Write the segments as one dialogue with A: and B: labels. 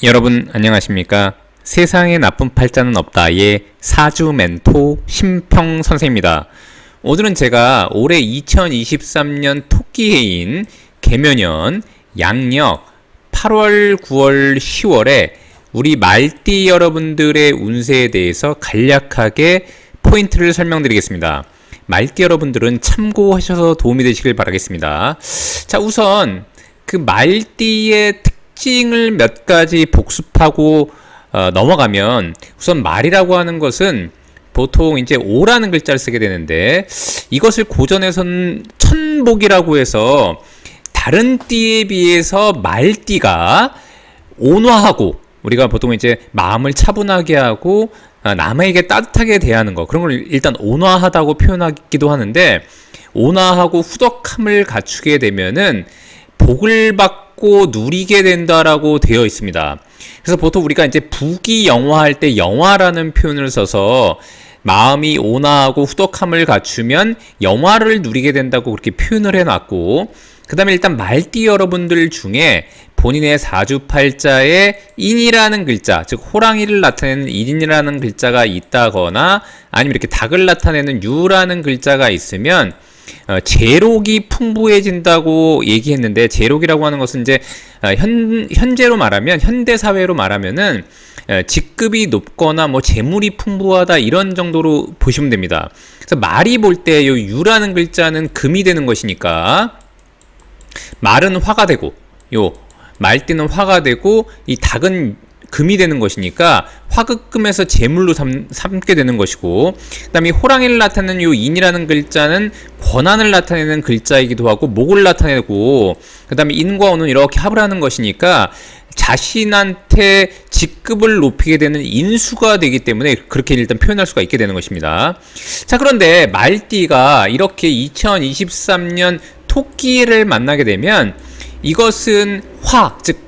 A: 여러분 안녕하십니까? 세상에 나쁜 팔자는 없다의 사주 멘토 심평 선생입니다. 오늘은 제가 올해 2023년 토끼해인 개묘년 양력 8월, 9월, 10월에 우리 말띠 여러분들의 운세에 대해서 간략하게 포인트를 설명드리겠습니다. 말띠 여러분들은 참고하셔서 도움이 되시길 바라겠습니다. 자, 우선 그 말띠의 특징을 몇 가지 복습하고 넘어가면, 우선 말이라고 하는 것은 보통 이제 오라는 글자를 쓰게 되는데, 이것을 고전에서는 천복이라고 해서 다른 띠에 비해서 말띠가 온화하고, 우리가 보통 이제 마음을 차분하게 하고 남에게 따뜻하게 대하는 거, 그런 걸 일단 온화하다고 표현하기도 하는데, 온화하고 후덕함을 갖추게 되면은 복을 받고 누리게 된다라고 되어 있습니다. 그래서 보통 우리가 이제 부귀영화할 때 영화라는 표현을 써서 마음이 온화하고 후덕함을 갖추면 영화를 누리게 된다고 그렇게 표현을 해놨고, 그 다음에 일단 말띠 여러분들 중에 본인의 사주팔자에 인이라는 글자, 즉 호랑이를 나타내는 인이라는 글자가 있다거나 아니면 이렇게 닭을 나타내는 유라는 글자가 있으면 재록이 풍부해진다고 얘기했는데, 재록이라고 하는 것은 이제 현재로 말하면, 현대 사회로 말하면은 직급이 높거나 뭐 재물이 풍부하다 이런 정도로 보시면 됩니다. 그래서 말이 볼 때 요 유라는 글자는 금이 되는 것이니까 말은 화가 되고, 요 말띠는 화가 되고, 이 닭은 금이 되는 것이니까 화극금에서 재물로 삼게 되는 것이고, 그 다음에 호랑이를 나타내는 요 인이라는 글자는 권한을 나타내는 글자이기도 하고 목을 나타내고, 그 다음에 인과 운은 이렇게 합을 하는 것이니까 자신한테 직급을 높이게 되는 인수가 되기 때문에 그렇게 일단 표현할 수가 있게 되는 것입니다. 자, 그런데 말띠가 이렇게 2023년 토끼를 만나게 되면 이것은 화, 즉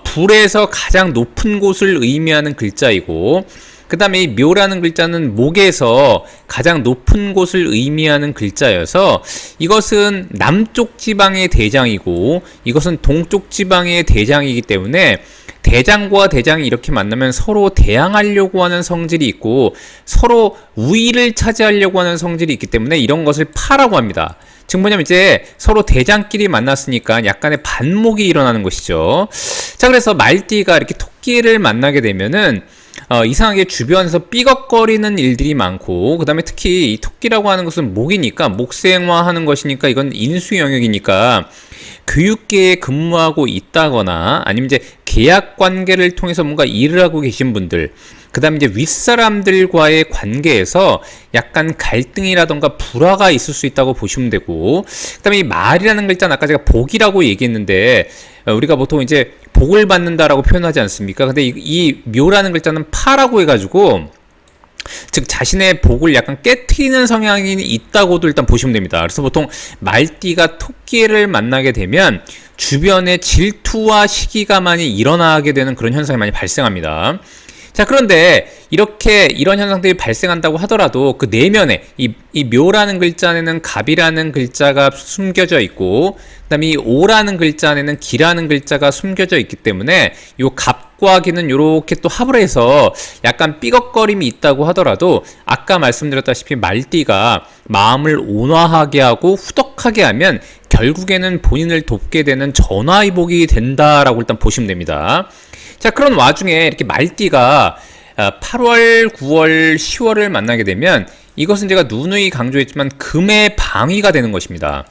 A: 불에서 가장 높은 곳을 의미하는 글자이고, 그 다음에 이 묘라는 글자는 목에서 가장 높은 곳을 의미하는 글자여서 이것은 남쪽 지방의 대장이고 이것은 동쪽 지방의 대장이기 때문에 대장과 대장이 이렇게 만나면 서로 대항하려고 하는 성질이 있고 서로 우위를 차지하려고 하는 성질이 있기 때문에 이런 것을 파라고 합니다. 즉 뭐냐면 이제 서로 대장끼리 만났으니까 약간의 반목이 일어나는 것이죠. 자, 그래서 말띠가 이렇게 토끼를 만나게 되면은 이상하게 주변에서 삐걱거리는 일들이 많고, 그 다음에 특히 이 토끼라고 하는 것은 목이니까 목생화하는 것이니까 이건 인수 영역이니까 교육계에 근무하고 있다거나 아니면 이제 계약 관계를 통해서 뭔가 일을 하고 계신 분들, 그 다음에 이제 윗사람들과의 관계에서 약간 갈등이라던가 불화가 있을 수 있다고 보시면 되고, 그 다음에 이 말이라는 글자는 아까 제가 복이라고 얘기했는데 우리가 보통 이제 복을 받는다라고 표현하지 않습니까? 근데 이 묘라는 글자는 파라고 해가지고, 즉 자신의 복을 약간 깨트리는 성향이 있다고도 일단 보시면 됩니다. 그래서 보통 말띠가 토끼를 만나게 되면 주변에 질투와 시기가 많이 일어나게 되는 그런 현상이 많이 발생합니다. 자, 그런데 이렇게 이런 현상들이 발생한다고 하더라도 그 내면에 이 묘라는 글자 안에는 갑이라는 글자가 숨겨져 있고, 그 다음에 이 오라는 글자 안에는 기라는 글자가 숨겨져 있기 때문에 요 갑과 기는 요렇게 또 합을 해서 약간 삐걱거림이 있다고 하더라도 아까 말씀드렸다시피 말띠가 마음을 온화하게 하고 후덕하게 하면 결국에는 본인을 돕게 되는 전화위복이 된다라고 일단 보시면 됩니다. 자, 그런 와중에 이렇게 말띠가 8월, 9월, 10월을 만나게 되면 이것은 제가 누누이 강조했지만 금의 방위가 되는 것입니다.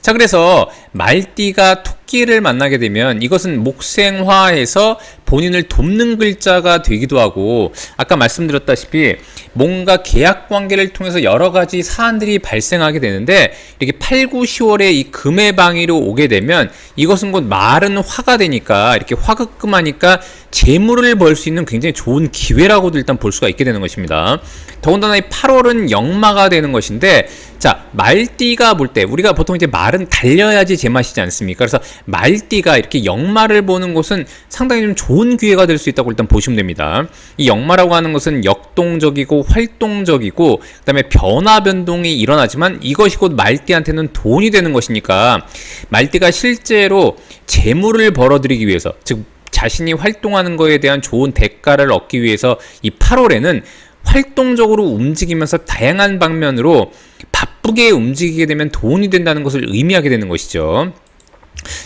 A: 자, 그래서 말띠가 토끼를 만나게 되면 이것은 목생화해서 본인을 돕는 글자가 되기도 하고, 아까 말씀드렸다시피 뭔가 계약 관계를 통해서 여러 가지 사안들이 발생하게 되는데, 이렇게 8, 9, 10월에 이 금의 방위로 오게 되면 이것은 곧 말은 화가 되니까 이렇게 화극금하니까 재물을 벌 수 있는 굉장히 좋은 기회라고도 일단 볼 수가 있게 되는 것입니다. 더군다나 이 8월은 역마가 되는 것인데, 자, 말띠가 볼 때 우리가 보통 이제 말은 달려야지 제맛이지 않습니까? 그래서 말띠가 이렇게 역마를 보는 것은 상당히 좀 좋은 기회가 될 수 있다고 일단 보시면 됩니다. 이 역마라고 하는 것은 역동적이고 활동적이고 그 다음에 변화 변동이 일어나지만 이것이 곧 말띠한테는 돈이 되는 것이니까 말띠가 실제로 재물을 벌어들이기 위해서, 즉 자신이 활동하는 거에 대한 좋은 대가를 얻기 위해서 이 8월에는 활동적으로 움직이면서 다양한 방면으로 바쁘게 움직이게 되면 돈이 된다는 것을 의미하게 되는 것이죠.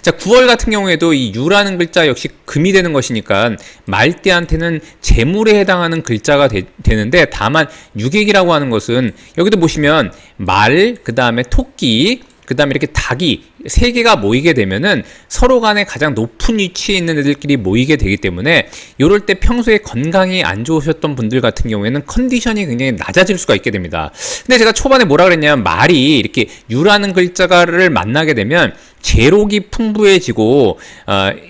A: 자, 9월 같은 경우에도 이 유라는 글자 역시 금이 되는 것이니까 말띠한테는 재물에 해당하는 글자가 되는데, 다만 유객이라고 하는 것은 여기도 보시면 말, 그 다음에 토끼, 그 다음에 이렇게 닭이 세 개가 모이게 되면은 서로 간에 가장 높은 위치에 있는 애들끼리 모이게 되기 때문에 요럴 때 평소에 건강이 안 좋으셨던 분들 같은 경우에는 컨디션이 굉장히 낮아질 수가 있게 됩니다. 근데 제가 초반에 뭐라 그랬냐면, 말이 이렇게 유라는 글자를 만나게 되면 재록이 풍부해지고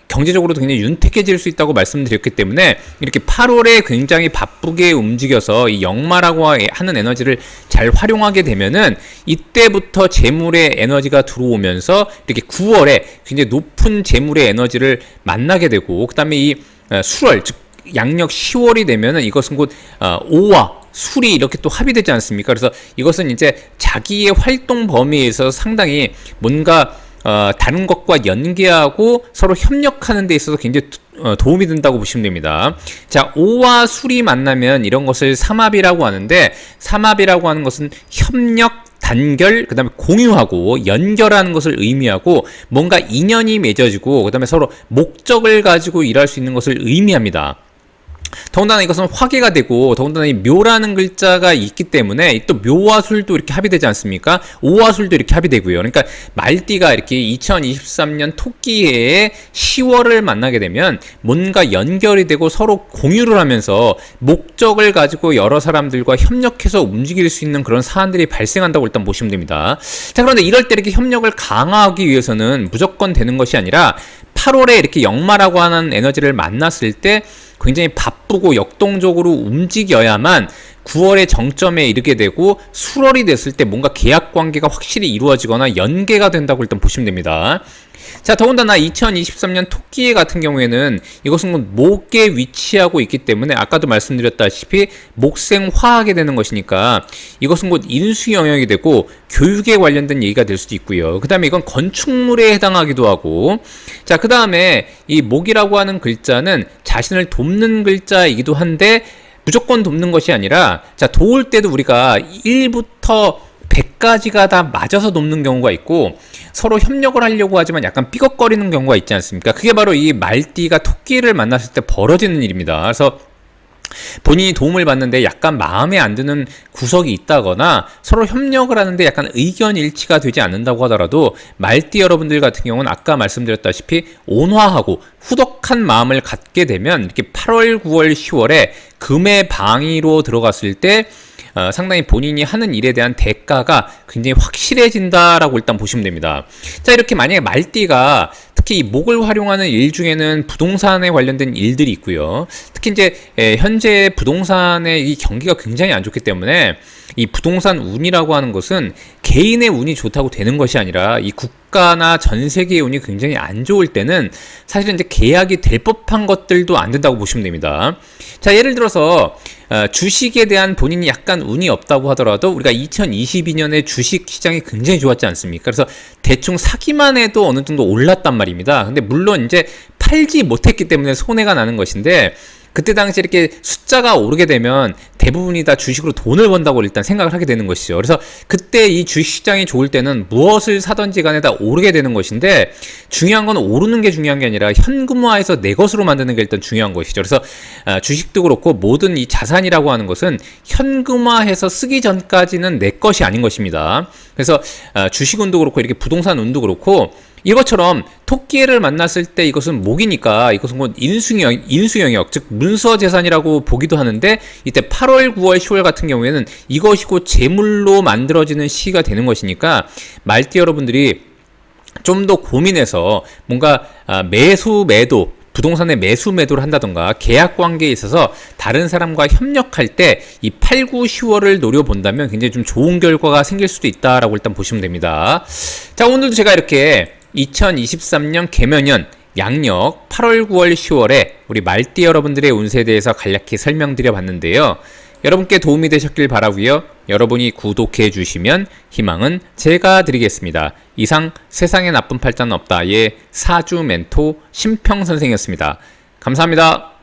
A: 경제적으로도 굉장히 윤택해질 수 있다고 말씀드렸기 때문에, 이렇게 8월에 굉장히 바쁘게 움직여서 이 역마라고 하는 에너지를 잘 활용하게 되면은 이때부터 재물의 에너지가 들어오면서 이렇게 9월에 굉장히 높은 재물의 에너지를 만나게 되고, 그 다음에 이 수월, 즉 양력 10월이 되면은 이것은 곧 오와 술이 이렇게 또 합의되지 않습니까? 그래서 이것은 이제 자기의 활동 범위에서 상당히 뭔가 다른 것과 연계하고 서로 협력하는 데 있어서 굉장히 도움이 된다고 보시면 됩니다. 자, 오와 술이 만나면 이런 것을 삼합이라고 하는데, 삼합이라고 하는 것은 협력, 단결, 그 다음에 공유하고 연결하는 것을 의미하고, 뭔가 인연이 맺어지고 그 다음에 서로 목적을 가지고 일할 수 있는 것을 의미합니다. 더군다나 이것은 화계가 되고, 더군다나 이 묘라는 글자가 있기 때문에 또 묘와 술도 이렇게 합의되지 않습니까? 오와 술도 이렇게 합의되고요. 그러니까 말띠가 이렇게 2023년 토끼해에 10월을 만나게 되면 뭔가 연결이 되고 서로 공유를 하면서 목적을 가지고 여러 사람들과 협력해서 움직일 수 있는 그런 사안들이 발생한다고 일단 보시면 됩니다. 자, 그런데 이럴 때 이렇게 협력을 강화하기 위해서는 무조건 되는 것이 아니라 8월에 이렇게 역마라고 하는 에너지를 만났을 때 굉장히 바쁘고 역동적으로 움직여야만 9월의 정점에 이르게 되고, 수월이 됐을 때 뭔가 계약 관계가 확실히 이루어지거나 연계가 된다고 일단 보시면 됩니다. 자, 더군다나 2023년 토끼해 같은 경우에는 이것은 목에 위치하고 있기 때문에 아까도 말씀드렸다시피 목생화하게 되는 것이니까 이것은 곧 인수 영역이 되고 교육에 관련된 얘기가 될 수도 있고요. 그 다음에 이건 건축물에 해당하기도 하고, 자, 그 다음에 이 목이라고 하는 글자는 자신을 돕는 글자이기도 한데, 무조건 돕는 것이 아니라, 자, 도울 때도 우리가 1부터 100까지가 다 맞아서 돕는 경우가 있고, 서로 협력을 하려고 하지만 약간 삐걱거리는 경우가 있지 않습니까? 그게 바로 이 말띠가 토끼를 만났을 때 벌어지는 일입니다. 그래서 본인이 도움을 받는데 약간 마음에 안 드는 구석이 있다거나 서로 협력을 하는데 약간 의견 일치가 되지 않는다고 하더라도, 말띠 여러분들 같은 경우는 아까 말씀드렸다시피 온화하고 후덕한 마음을 갖게 되면 이렇게 8월, 9월, 10월에 금의 방위로 들어갔을 때 상당히 본인이 하는 일에 대한 대가가 굉장히 확실해진다라고 일단 보시면 됩니다. 자, 이렇게 만약에 말띠가 특히 이 목을 활용하는 일 중에는 부동산에 관련된 일들이 있고요. 특히 이제 현재 부동산의 이 경기가 굉장히 안 좋기 때문에 이 부동산 운이라고 하는 것은 개인의 운이 좋다고 되는 것이 아니라 이 국가나 전 세계의 운이 굉장히 안 좋을 때는 사실은 이제 계약이 될 법한 것들도 안 된다고 보시면 됩니다. 자, 예를 들어서 주식에 대한 본인이 약간 운이 없다고 하더라도 우리가 2022년에 주식 시장이 굉장히 좋았지 않습니까? 그래서 대충 사기만 해도 어느 정도 올랐단 말입니다. 근데 물론 이제 팔지 못했기 때문에 손해가 나는 것인데, 그때 당시 이렇게 숫자가 오르게 되면 대부분이 다 주식으로 돈을 번다고 일단 생각을 하게 되는 것이죠. 그래서 그때 이 주식시장이 좋을 때는 무엇을 사든지 간에 다 오르게 되는 것인데, 중요한 건 오르는 게 중요한 게 아니라 현금화해서 내 것으로 만드는 게 일단 중요한 것이죠. 그래서 주식도 그렇고 모든 이 자산이라고 하는 것은 현금화해서 쓰기 전까지는 내 것이 아닌 것입니다. 그래서 주식운도 그렇고 이렇게 부동산 운도 그렇고, 이것처럼 토끼해를 만났을 때 이것은 목이니까 이것은 곧 인수영역, 즉 문서재산이라고 보기도 하는데, 이때 8월, 9월, 10월 같은 경우에는 이것이 곧 재물로 만들어지는 시기가 되는 것이니까 말띠 여러분들이 좀 더 고민해서 뭔가 매도, 부동산의 매수 매도를 한다던가 계약 관계에 있어서 다른 사람과 협력할 때 이 8, 9, 10월을 노려본다면 굉장히 좀 좋은 결과가 생길 수도 있다라고 일단 보시면 됩니다. 자, 오늘도 제가 이렇게 2023년 개면년 양력 8월, 9월, 10월에 우리 말띠 여러분들의 운세에 대해서 간략히 설명드려 봤는데요. 여러분께 도움이 되셨길 바라고요. 여러분이 구독해 주시면 희망은 제가 드리겠습니다. 이상 세상에 나쁜 팔자는 없다의 사주 멘토 심평 선생이었습니다. 감사합니다.